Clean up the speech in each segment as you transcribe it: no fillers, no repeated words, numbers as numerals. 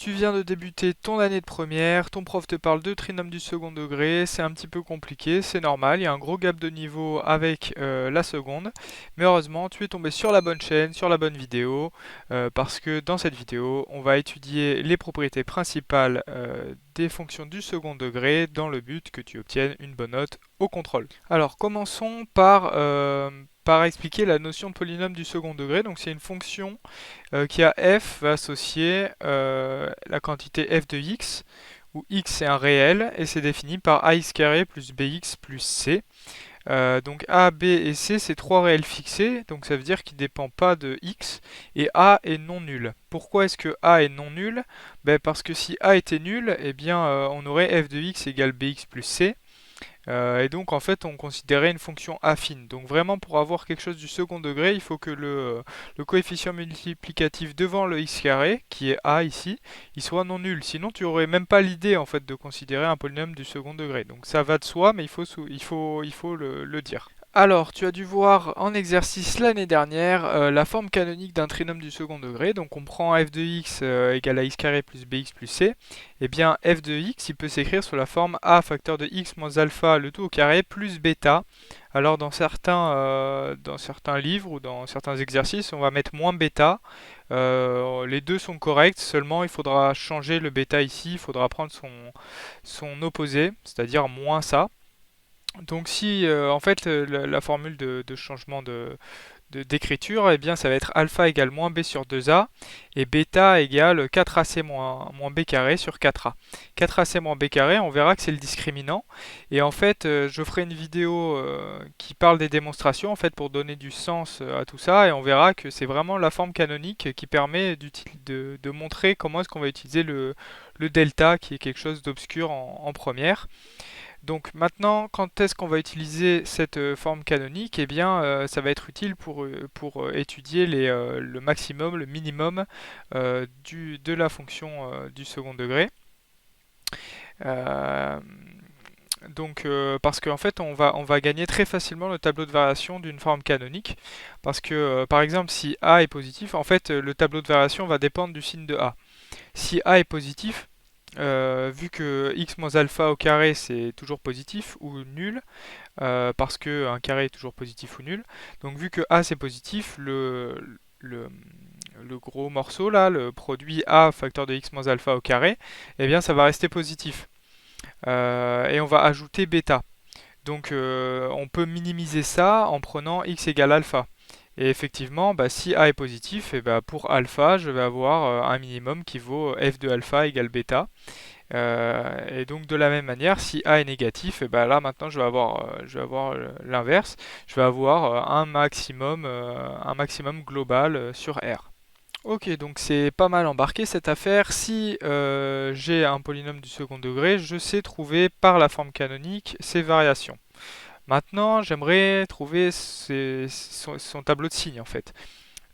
Tu viens de débuter ton année de première, ton prof te parle de trinôme du second degré, c'est un petit peu compliqué, c'est normal, il y a un gros gap de niveau avec la seconde, mais heureusement tu es tombé sur la bonne chaîne, sur la bonne vidéo, parce que dans cette vidéo on va étudier les propriétés principales des fonctions du second degré dans le but que tu obtiennes une bonne note au contrôle. Alors commençons par expliquer la notion de polynôme du second degré. Donc c'est une fonction qui a f va associer la quantité f de x, où x est un réel, et c'est défini par ax carré plus bx plus c. Donc a, b et c, c'est trois réels fixés, donc ça veut dire qu'il ne dépend pas de x, et a est non nul. Pourquoi est-ce que a est non nul? Parce que si a était nul, eh bien, on aurait f de x égale bx plus c, et donc en fait on considérait une fonction affine. Donc vraiment pour avoir quelque chose du second degré, il faut que le coefficient multiplicatif devant le x carré, qui est a ici, il soit non nul. Sinon tu aurais même pas l'idée en fait de considérer un polynôme du second degré. Donc ça va de soi, mais il faut le dire. Alors, tu as dû voir en exercice l'année dernière la forme canonique d'un trinôme du second degré. Donc on prend f de x égale à x carré plus bx plus c. Eh bien f de x, il peut s'écrire sous la forme a facteur de x moins alpha le tout au carré plus bêta. Alors dans certains livres ou dans certains exercices, on va mettre moins bêta. Les deux sont corrects, seulement il faudra changer le bêta ici, il faudra prendre son opposé, c'est-à-dire moins ça. Donc si en fait la formule de changement d'écriture, eh bien ça va être alpha égale moins b sur 2a et bêta égale 4ac moins b carré sur 4a. 4ac moins b carré, on verra que c'est le discriminant. Et en fait, je ferai une vidéo qui parle des démonstrations en fait pour donner du sens à tout ça et on verra que c'est vraiment la forme canonique qui permet de montrer comment est-ce qu'on va utiliser le delta qui est quelque chose d'obscur en première. Donc maintenant, quand est-ce qu'on va utiliser cette forme canonique? Eh bien, ça va être utile pour étudier le maximum, le minimum de la fonction du second degré. Euh, parce qu'en fait, on va gagner très facilement le tableau de variation d'une forme canonique. Parce que, par exemple, si A est positif, en fait, le tableau de variation va dépendre du signe de A. Si A est positif, vu que x moins alpha au carré c'est toujours positif ou nul, parce que un carré est toujours positif ou nul, donc vu que a c'est positif, le gros morceau là, le produit a facteur de x moins alpha au carré, eh bien ça va rester positif. Et on va ajouter bêta. Donc on peut minimiser ça en prenant x égale alpha. Et effectivement, si A est positif, et pour alpha, je vais avoir un minimum qui vaut f de alpha égale bêta. Et donc de la même manière, si A est négatif, et là maintenant je vais avoir l'inverse. Je vais avoir un maximum global sur R. Ok, donc c'est pas mal embarqué cette affaire. Si j'ai un polynôme du second degré, je sais trouver par la forme canonique ses variations. Maintenant, j'aimerais trouver son tableau de signes en fait.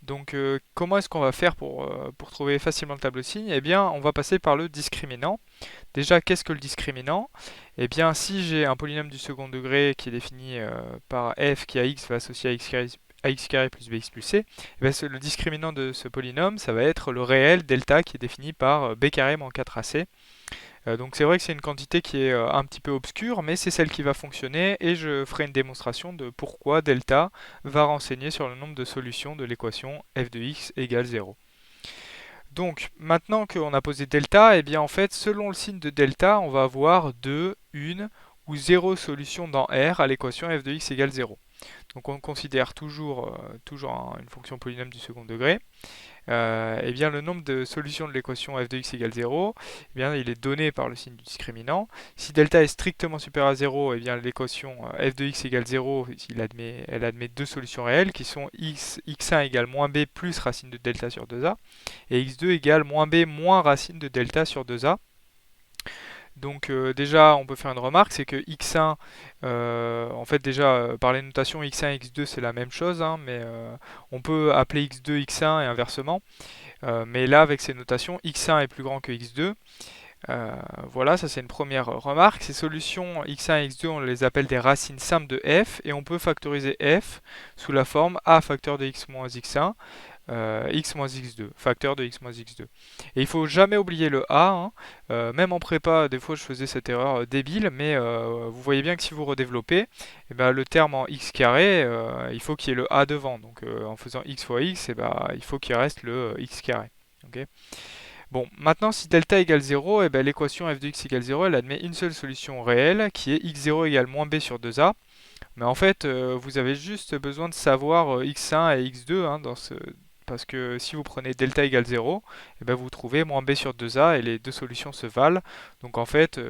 Donc comment est-ce qu'on va faire pour trouver facilement le tableau de signes? Eh bien, on va passer par le discriminant. Déjà, qu'est-ce que le discriminant? Eh bien, si j'ai un polynôme du second degré qui est défini par f qui a x va associer à x carré plus bx plus c, eh bien, le discriminant de ce polynôme, ça va être le réel delta qui est défini par b carré moins 4ac. Donc c'est vrai que c'est une quantité qui est un petit peu obscure, mais c'est celle qui va fonctionner et je ferai une démonstration de pourquoi delta va renseigner sur le nombre de solutions de l'équation f de x égale 0. Donc maintenant qu'on a posé delta, eh bien en fait selon le signe de delta, on va avoir 2, 1 ou 0 solution dans R à l'équation f de x égale 0. Donc on considère toujours une fonction polynôme du second degré. Eh bien, le nombre de solutions de l'équation f de x égale 0, eh bien, il est donné par le signe du discriminant. Si delta est strictement supérieur à 0, eh bien, l'équation f de x égale 0, elle admet deux solutions réelles qui sont x1 égale moins b plus racine de delta sur 2a et x2 égale moins b moins racine de delta sur 2a. Donc déjà, on peut faire une remarque, c'est que x1, en fait déjà par les notations x1 et x2 c'est la même chose, hein, mais on peut appeler x2 x1 et inversement. Mais là, avec ces notations, x1 est plus grand que x2. Voilà, ça c'est une première remarque. Ces solutions x1 et x2, on les appelle des racines simples de f, et on peut factoriser f sous la forme a facteur de x moins x1 x moins x2, facteur de x moins x2. Et il faut jamais oublier le a, hein. Même en prépa, des fois je faisais cette erreur débile, mais vous voyez bien que si vous redéveloppez, eh ben, le terme en x carré, il faut qu'il y ait le a devant. Donc en faisant x fois x, eh ben, il faut qu'il reste le x carré. Ok. Bon, maintenant si delta égale 0, eh ben, l'équation f de x égale 0, elle admet une seule solution réelle, qui est x0 égale moins b sur 2a. Mais en fait, vous avez juste besoin de savoir x1 et x2 hein, parce que si vous prenez delta égale 0, eh ben vous trouvez moins b sur 2a et les deux solutions se valent. Donc en fait,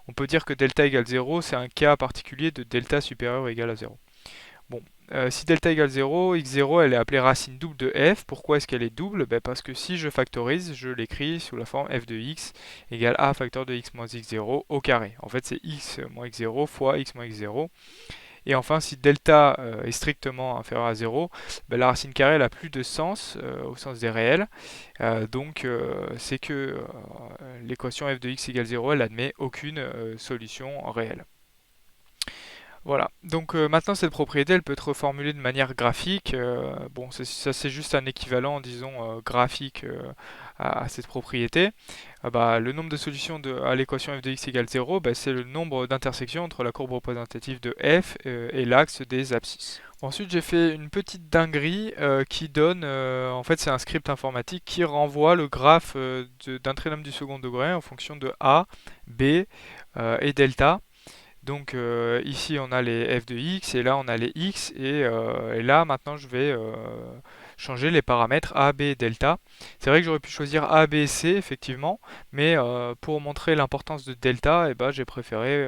on peut dire que delta égale 0, c'est un cas particulier de delta supérieur ou égal à 0. Bon, si delta égale 0, x0 elle est appelée racine double de f. Pourquoi est-ce qu'elle est double? Ben parce que si je factorise, je l'écris sous la forme f de x égale a facteur de x moins x0 au carré. En fait, c'est x moins x0 fois x moins x0. Et enfin, si delta est strictement inférieur à 0, ben la racine carrée n'a plus de sens au sens des réels. Donc c'est que l'équation f de x égale 0, elle admet aucune solution réelle. Voilà, donc maintenant cette propriété elle peut être reformulée de manière graphique. Bon, ça c'est juste un équivalent, disons, graphique à cette propriété. Bah, le nombre de solutions à l'équation f de x égale 0, bah, c'est le nombre d'intersections entre la courbe représentative de f et l'axe des abscisses. Ensuite, j'ai fait une petite dinguerie qui donne, en fait, c'est un script informatique qui renvoie le graphe d'un trinôme du second degré en fonction de a, b et delta. Donc ici on a les f de x et là on a les x et là maintenant je vais changer les paramètres a, b et delta. C'est vrai que j'aurais pu choisir a, b et c effectivement, mais pour montrer l'importance de delta, eh ben, j'ai préféré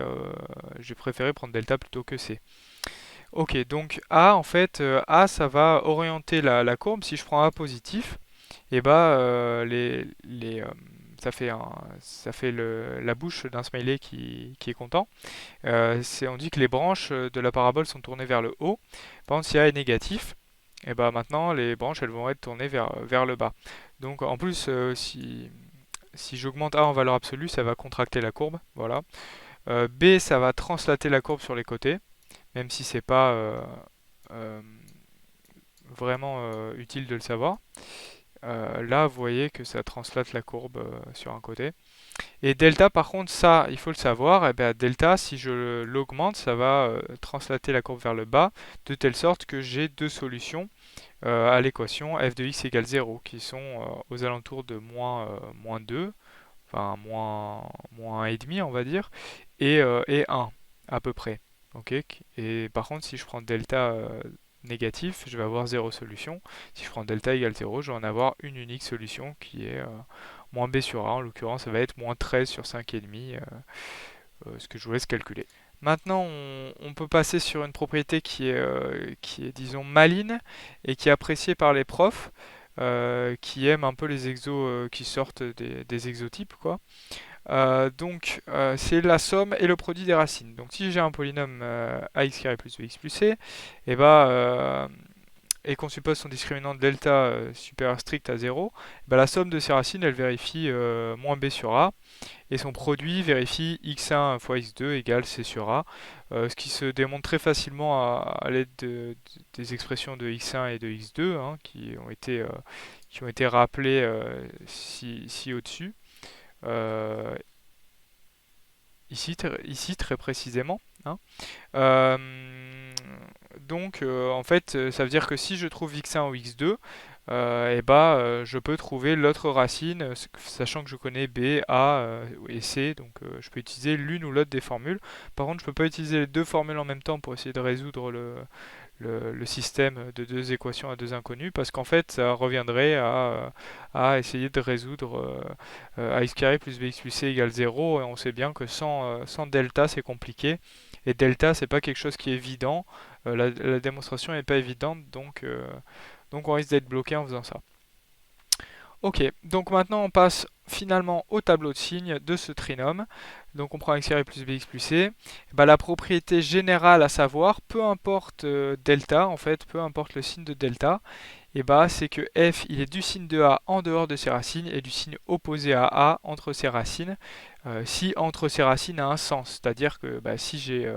prendre delta plutôt que c. Ok, donc a en fait, a ça va orienter la courbe. Si je prends a positif, et bah ça fait la bouche d'un smiley qui est content. On dit que les branches de la parabole sont tournées vers le haut. Par contre, si A est négatif, et bah maintenant les branches elles vont être tournées vers le bas. Donc en plus, si j'augmente A en valeur absolue, ça va contracter la courbe. Voilà. B, ça va translater la courbe sur les côtés, même si c'est pas euh, vraiment utile de le savoir. Là, vous voyez que ça translate la courbe sur un côté. Et delta, par contre, ça, il faut le savoir. Et bien, delta, si je l'augmente, ça va translater la courbe vers le bas, de telle sorte que j'ai deux solutions à l'équation f de x égale 0, qui sont aux alentours de moins 2, enfin moins 1,5, on va dire, et 1, à peu près. Okay. Et par contre, si je prends delta négatif, je vais avoir 0 solution. Si je prends delta égale 0, je vais en avoir une unique solution qui est moins b sur a. En l'occurrence, ça va être moins 13 sur 5,5, ce que je vous laisse calculer. Maintenant, on peut passer sur une propriété qui est, disons, maligne et qui est appréciée par les profs qui aiment un peu les exos qui sortent des exotypes, quoi. C'est la somme et le produit des racines. Donc si j'ai un polynôme ax carré plus bx plus c, et et qu'on suppose son discriminant de delta supérieur strict à 0, la somme de ces racines elle vérifie moins b sur a et son produit vérifie x1 fois x2 égale c sur a, ce qui se démontre très facilement à l'aide des expressions de x1 et de x2 hein, qui ont été rappelées ci au-dessus. Euh, ici très précisément. Hein. En fait, ça veut dire que si je trouve x1 ou x2, je peux trouver l'autre racine, sachant que je connais b, a et c, donc je peux utiliser l'une ou l'autre des formules. Par contre, je peux pas utiliser les deux formules en même temps pour essayer de résoudre le système de deux équations à deux inconnues parce qu'en fait ça reviendrait à essayer de résoudre ax carré plus bx plus c égale 0 et on sait bien que sans delta c'est compliqué et delta c'est pas quelque chose qui est évident, la démonstration n'est pas évidente donc on risque d'être bloqué en faisant ça. Ok, donc maintenant on passe finalement au tableau de signes de ce trinôme. Donc on prend x carré plus bx plus c. Bah, la propriété générale à savoir, peu importe delta, en fait, peu importe le signe de delta, et bah c'est que f il est du signe de a en dehors de ses racines et du signe opposé à a entre ses racines, si entre ses racines a un sens. C'est-à-dire que bah, si j'ai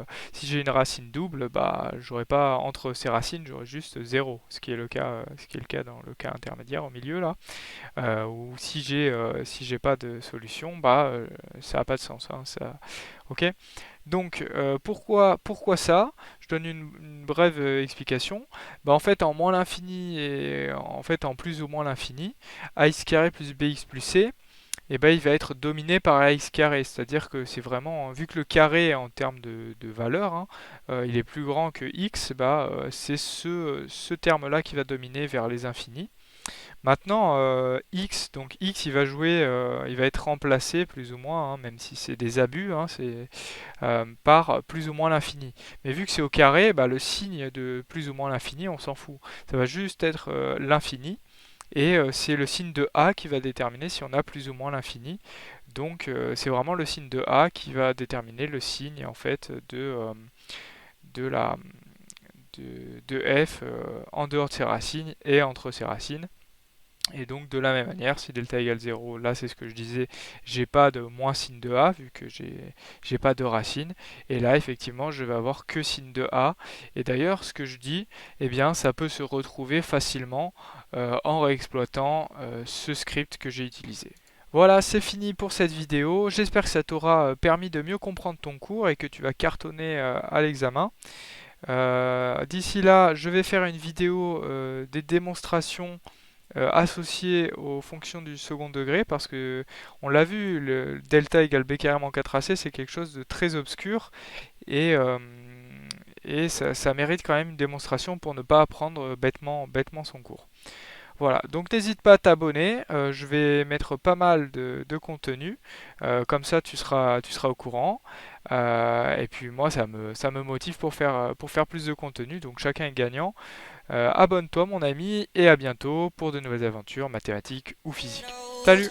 une racine double, bah j'aurais pas entre ses racines, j'aurais juste 0, ce qui est le cas, dans le cas intermédiaire au milieu là. Ou si j'ai pas de solution, bah ça n'a pas de sens, hein, ça. Ok. Donc pourquoi ça? Je donne une brève explication. Bah, en fait en moins l'infini et en fait en plus ou moins l'infini, ax carré plus bx plus c, et ben il va être dominé par ax carré. C'est-à-dire que c'est vraiment, vu que le carré en termes de valeur, hein, il est plus grand que x, bah, c'est ce terme-là qui va dominer vers les infinis. Maintenant, x, donc x, il va jouer, il va être remplacé plus ou moins, hein, même si c'est des abus, hein, par plus ou moins l'infini. Mais vu que c'est au carré, bah, le signe de plus ou moins l'infini, on s'en fout. Ça va juste être l'infini. Et c'est le signe de A qui va déterminer si on a plus ou moins l'infini. Donc c'est vraiment le signe de A qui va déterminer le signe en fait de la de f en dehors de ses racines et entre ses racines. Et donc de la même manière, si delta égale 0, là c'est ce que je disais, j'ai pas de moins signe de A vu que j'ai pas de racine. Et là effectivement je vais avoir que signe de A. Et d'ailleurs ce que je dis, eh bien ça peut se retrouver facilement en réexploitant ce script que j'ai utilisé. Voilà, c'est fini pour cette vidéo. J'espère que ça t'aura permis de mieux comprendre ton cours et que tu vas cartonner à l'examen. D'ici là, je vais faire une vidéo des démonstrations associé aux fonctions du second degré parce que on l'a vu, le delta égale b carré moins 4ac c'est quelque chose de très obscur et, ça mérite quand même une démonstration pour ne pas apprendre bêtement son cours. Voilà, donc n'hésite pas à t'abonner, je vais mettre pas mal de contenu, comme ça tu seras au courant. Et puis moi ça me motive pour faire plus de contenu, donc chacun est gagnant. Abonne-toi mon ami et à bientôt pour de nouvelles aventures mathématiques ou physiques. Salut!